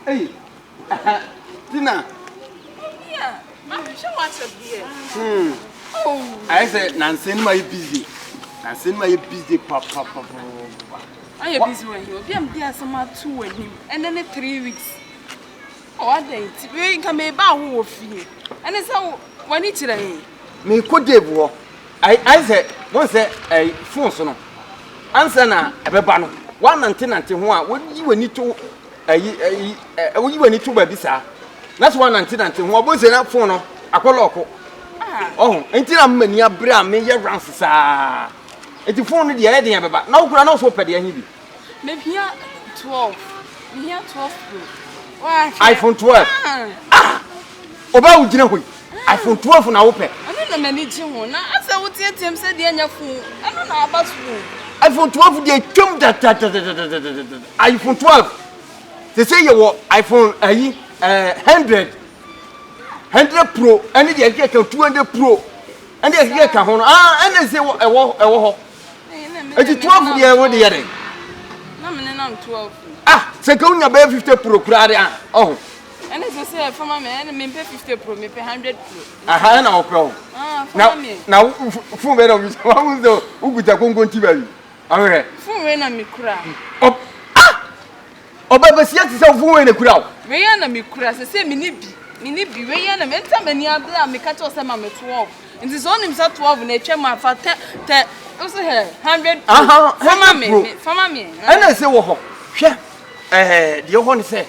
Hey, Tina. Yeah, I'm sure what's up here. Oh, I said, Nancy, my busy. Nancy, my busy, papa. I am busy when you be there some 2 and him, and then 3 weeks. Oh, what day? We can be about who fear. And it's how when it's today. Me could give I said, once a phone son. Answer now, a babano. 1 and 10 until 1. What you need to you need to baby, sir. That's 1 and 10 until 1 was enough phone. A coloco. Oh, until I'm many a bram, may your ransom, sir. It's a phone the idea, but no grand also petty. Maybe here 12. Here 12 Pro. iPhone 12. About you know, iPhone 12 on our pet. I don't know many children. I said, what Tim said, the end of food. I don't know about food. iPhone 12, they come that iPhone 12. They say you want iPhone 100 Pro, and they get 200 Pro, and they get and they say, it's 12 years old. I'm 12. So go on about 50 Pro, oh. And as I say, for my man, I pay 50 Pro, me pay 100 Pro. I know, Pro. Now, for me, who would have gone to you? All right. For when I'm cry. Oh, but yes, it's a fool in the crowd. Rihanna me cry, say, Minibi, Rihanna, and tell me, I'm a cat or some 12. And this on himself 12 in a chairman for 10, also 100 for me. And I say, oh, yeah, the old say,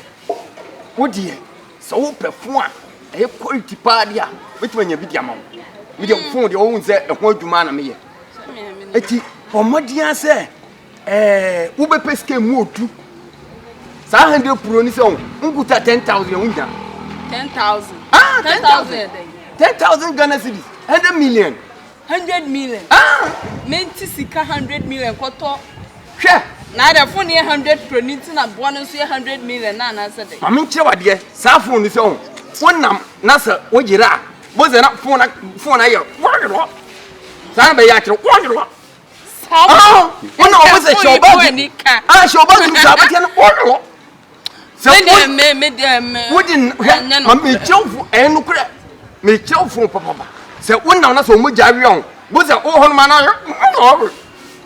oh dear, so perform a quality party, which when you beat your mom. We don't phone the own set of what you man me. It's for my dear, say, Uber Pesque moved to 100 Pro, so who put 10,000 window. 10,000. 10,000 Ghana cities, 100 million. 100 million. Menti sika 100 million kwato. Sure. Na the phone 100 Pro niti na bonus 100 million na na say. Mami chewa de sa phone is on. Wonam na sa wogira. Boze na phone ayo. Wonro. Sa be ya kire wonro. Sa. Wona o se shoba. Shoba ni sa be no wonro. So me wouldn't mami chewu enu kure. Me chewu phone papa. Se wona na so mo jari on. Boze o hon ma na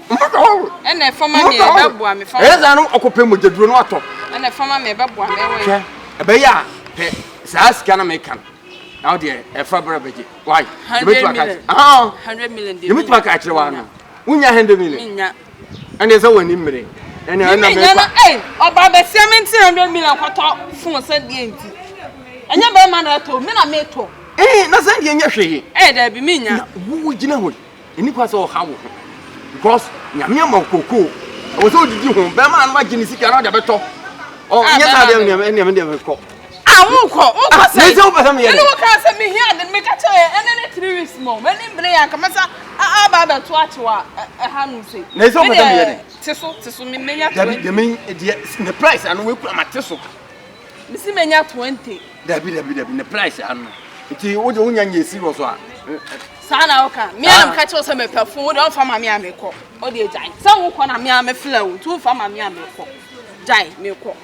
and a former me babu me for eza no okope mo jeduro no ato and a former me babu me we ebe ya pe sa sika na me kan now there e fa bra beje why 100 million you meet back akire wa no unya 100 million nya and eza wani mmere and na me eh oba be 100 million kwato fun se die nti anya be ma na to me na me to na se die nya hwe da bi me nya wo gina ho eni kwa se o ha wo because nyame ma koko o so didi ho be ma na ma gini sika na o de beto o nya sa de ne de ko wo ko say me se o be me ye ene wo ka say me here then me ka tell you ene 3 weeks more me ni bre ya ka masa aba ba to achewa ha no say me se o be me ye teso me menya 20 de me the price anu we kura ma teso me si menya 20 dabi the price anu ti wo de unya nya serious a sana oka me am ka che o se me perfume don fa ma me ameko o de jai se wo ko na me am flow tu fa ma me ameko jai me ko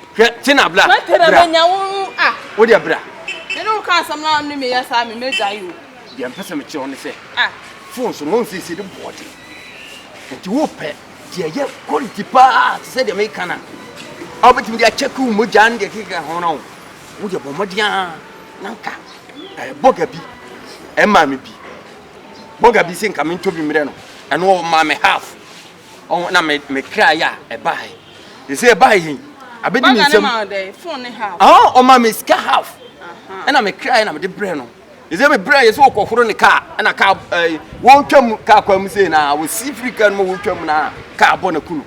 tina bla bra nya wo wo de bra ne no ka sam na me ya sa me jai o de am pese me che on se phone so mon si de body nti wo pe de ye quality pa se de me kana obeti me check mo jan de kika hono wo de bo modia nanka boga bi e ma me bi boga bi sin kamin to bi mire no eno o ma me half on na me cry ya e bai they say bai hin abedi ni sem phone half o ma me ska half na me cry na me de bre no they say me bre ye so okoforo ne car na car won twam car kwa mu say na wo si africa no wo twam na car bo na kunu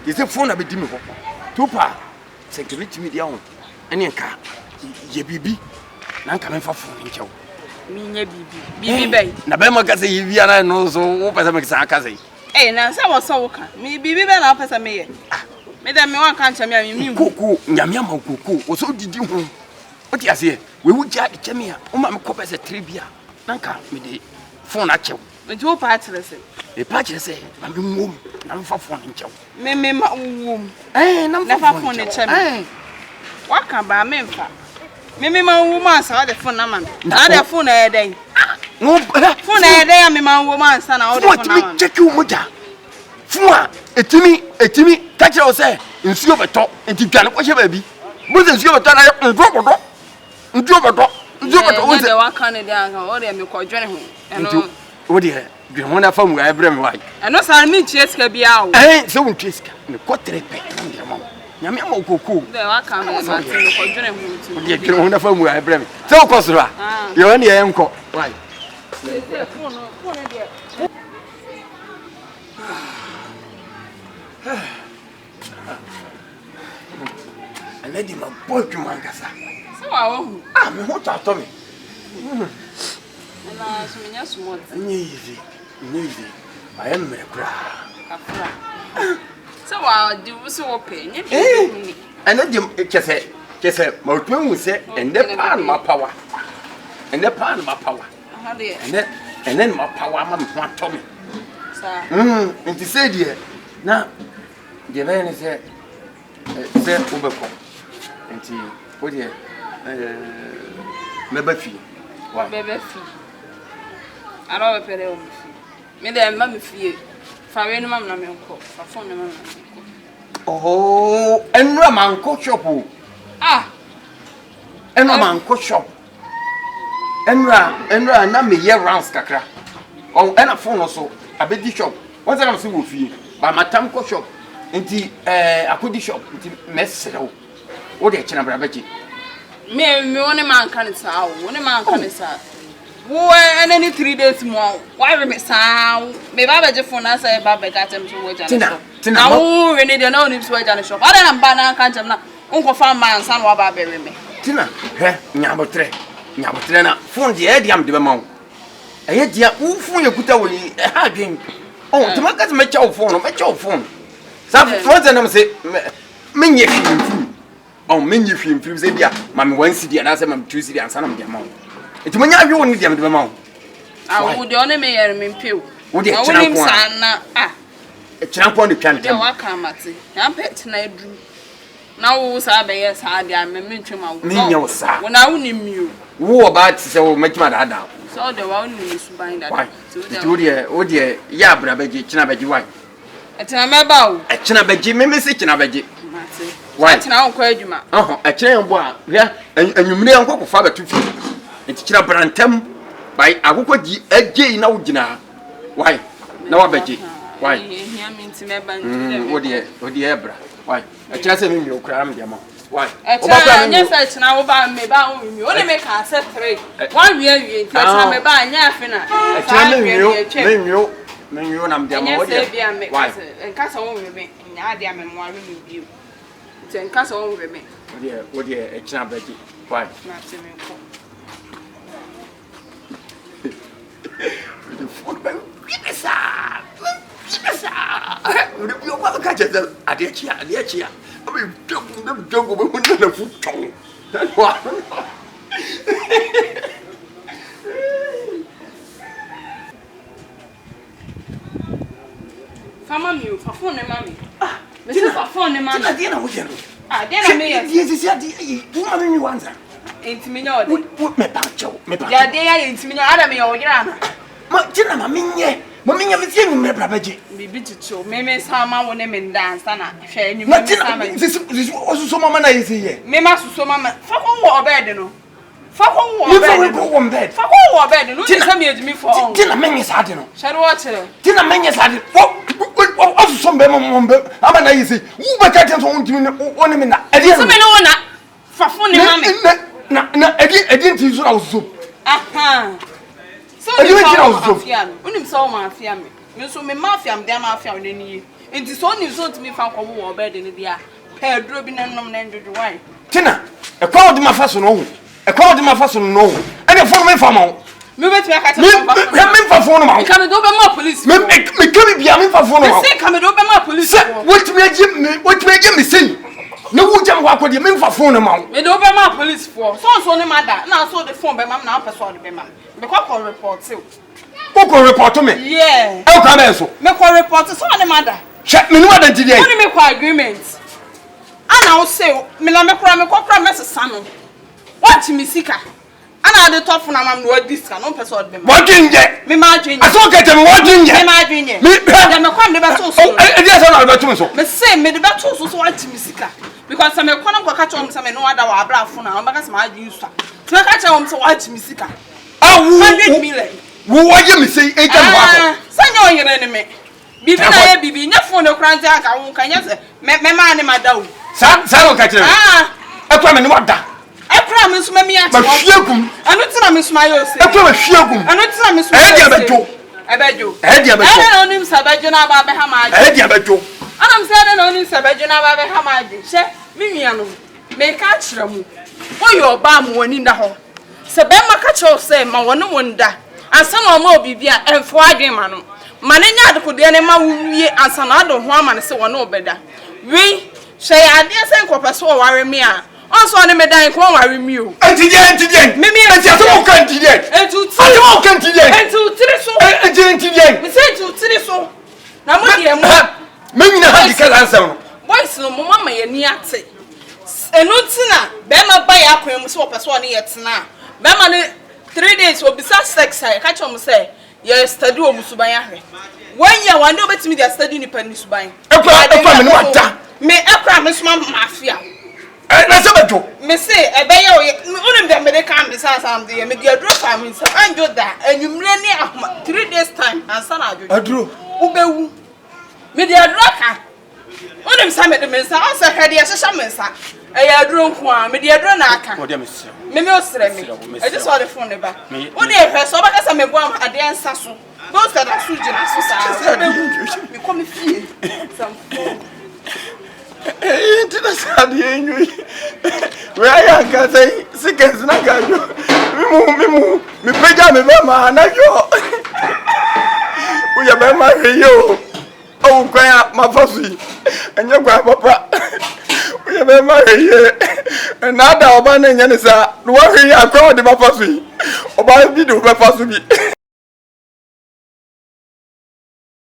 they say phone na be di me ho tupa security media on ene ka ye bibi na nka me fa phone nchew minya bibi bai na be maka say bia na no so wo pesa me sa aka say Eh, na say was so ka. Me bibi be na pesa me ye. Me dem me wan kan chame am mi. Kuku, nyame ama kuku. Wo so didi ho. What you say? We would ja de chame a. O ma me kope se tribia. Nanka me de phone a chew. Me do part lese. E part say, na me nwom. Na me fa phone nchew. Me ma wom. Na me fa phone ne chame. Waka ba me mfa. Me ma wom ansa de phone na man. Na de phone na den. No phone na den me ma wom ansa na o de phone na man. Check you moja. Phone etimi ka kire o say nsuo beto enti dwane ko hye ba bi. Mo se nsuo beto na nsuo beto o de waka ne de anga o de me ko dwene ho. Enti o de dwene ho na fa mu ga ebre me wai. Eno sa me nchie sika bia o. Se wo nchie sika ne ko trepe na de ma. Nyame ama okoko. De waka me ma te ko dwene ho nti. O de dwene ho na fa mu ga ebre me. Se wo ko so a. Ye ne ye enko. Wai. Phone de Lady my boy Mangasa. So I won't. Me what to me. Na so nya small. Easy. I am me kra. Afra. So I do so pay. And then kese ma tun say and the pan my power. And the pan my power. And then my power ma want to me. Sir. And to say dear. Now the man say ubeko. Enti o de meba fi wa bebe fi ara we pere o fi me de ma me fi fa we no mam na me nko fa phone no mam na me nko oh enra man ko shop enra man ko shop enra na me year rounds kakra oh ena phone no so abedi shop what's am say wo fi ba matam ko shop enti akodi shop enti mesero wo de chena bra baji me woni man kan sa woni man kan sa wo enani 3 days mo why me sa me ba baje phone na say ba ga tem so wo jana tina wo we ne de na oni so jana shop ada na ba na kan tem na unko fa man sa no ba be me tina he nyabotre na phone de e diam de be ma wo eye dia wo phone ye kuta wo yi ha dwen oh tima ka me cha wo phone sa wo ze na me say me nye fi oh menyi hwimfim se bia ma me 1 cedi na se ma 2 cedi ansa na me dia ma wo enti mo nya hwe woni dia me de ma wo wo de one me yere me mpeu wo de chena ko na chena ko de twan de wa ka mate na pet na edu na wo sa be ye sa dia me ntwema wo me nya wo sa wo na wo ni mio wo ba ti se wo makima da da so de wa ni su ban da enti wo de ya bra baji chena baji wai etena me ba wo chena baji me se chena baji why tina on kwa adwuma a kire mbo a hia anwumre yankọ fa batu fi enti kire brantam bai akokọ gi agei na wogina why na wa baje why hia me ntime ba nti wo de ebra why a kire se me mi okra am de ma why oba nya se tina wo ba me ba wo mi o ne me ka se 3 one wie nti tina me ba nya afi na a kire me mi na am de ma wo de why nka se wo me nya de am mo aru mi bio ten kasa won we me wo de e china baji why na te me ko the food by pizza wo de bio kwa ka je ade chia abi jongo be mun na fu ton wa fama mi fa phone mami me se fa phone mami ade na wo je no de na me yes yes ade wo ma me wanza intimi nya ode me pa cho ya de ya intimi nya ada me yo gira na ma tina ma menye me tie mi me bra baje bibi chicho me sama wo ne me ndansa na hwe anyu me sama this so mama na yesi ye me ma so mama fa kon wo obed no fa kon wo obed fa kon wo obed no tina me ejimi fo on tina menye sa ade no share wo chere tina menye sa ade osu so mbe mombe ama na yesi wo ba ka ten so ontimi woni me na ade so me no na fa fo ne mama na ade nti so na osu aha so ade we tira osu unim so mafia me so me mafia me dem mafia we ni enti so ni so ntimi fa kwa wo obed ne dia pedro bi na nom na ndwodo wai tina e kwa odi mafa so no hu e kwa odi mafa so no hu ade fo me fa ma Me bet me catch me for phone ma. Come do be more police. Me come bia me for phone ma. Say come do be more police. What me say? No wo jam wa ko de me for phone ma. Me do be more police for. So ne mother. Na so the phone be mam na person be mam. Me call report you. Who can report to me? Yeah. How can I so? Me call report so ne mother. Check me no identity. When me call agreement. And I will say me na me call message sano. What me sika? And I the top na mam no this can no person be mam. What ginger? Me ma ginger. I so get them what ginger? Me ma ginger. Me come the better so. Yes I know better so. Me say me the better so what me sika. Because me come go catch on say me no other wa bra phone na make my use. So catch on say what me sika. 100 million. Wo waje me say e kan wa ko. Sanyo yere ne me. Bibi na ye bibi nya phone no kran tia ka won kan nya se me ma ne madawo. Sa no ka kire. E kwa me ne wada. E kra me so me mi ati. Ma hwiegum. Anu ti na me so ma yo se. E kwa me hwiegum. Anu ti na me so. E dia bejo. E bejo. E dia bejo. E na onim sa bejo na ba be ha ma aje. E dia bejo. Anam se na onim sa bejo na ba be ha ma aje. She mi nua no. Me ka kire mu. O yo ba mu wani nda ho. Se be ma ka kire se ma wono wonda. Ansa na oma obibia enfo adwen ma no. Ma ne nya adekode ne ma wuwie ansa na ado ho ama ne se wono obeda. Wi hwe ade se nkopeso o ware me a. Onso ne me dan ko ware mi o. Entidien. Me enti aso mo kan entidien. Aso mo kan entidien. Enti utiri so. Entidien. Me se enti utiri so. Na mo de mo. Me nyina ha dikal ansem no. Boys no mo mama ye ni ate. Enu tina be ma ba ya akwan mu se opeso ne ye tina. Be ma ne 3 days will be such sex. I catch on say, you study or Musubaya. 1 year, one day, bet me they study in Penisubai. Me, I promise my mafia. Let's have a joke. Me say, a bayo, only the American besides I'm the media drop. I mean, so I do that, and you millennia 3 days time, and son, I drew. Ube, media drop. Only some of the men answer had the assessment. I drunk one, media drone. Maybe I just saw the phone back. One day, I saw because I'm a bomb at the answer. Those that are suited, you come feel some phone. Where I can say, seconds, Nagajo. Me pega me mama, Najo. We are married you. Oh, cry my fussy, and your grandpapa. We are married, and now the Obana Yanisa, the one we are called the Mafasi, or by video by Fasumi.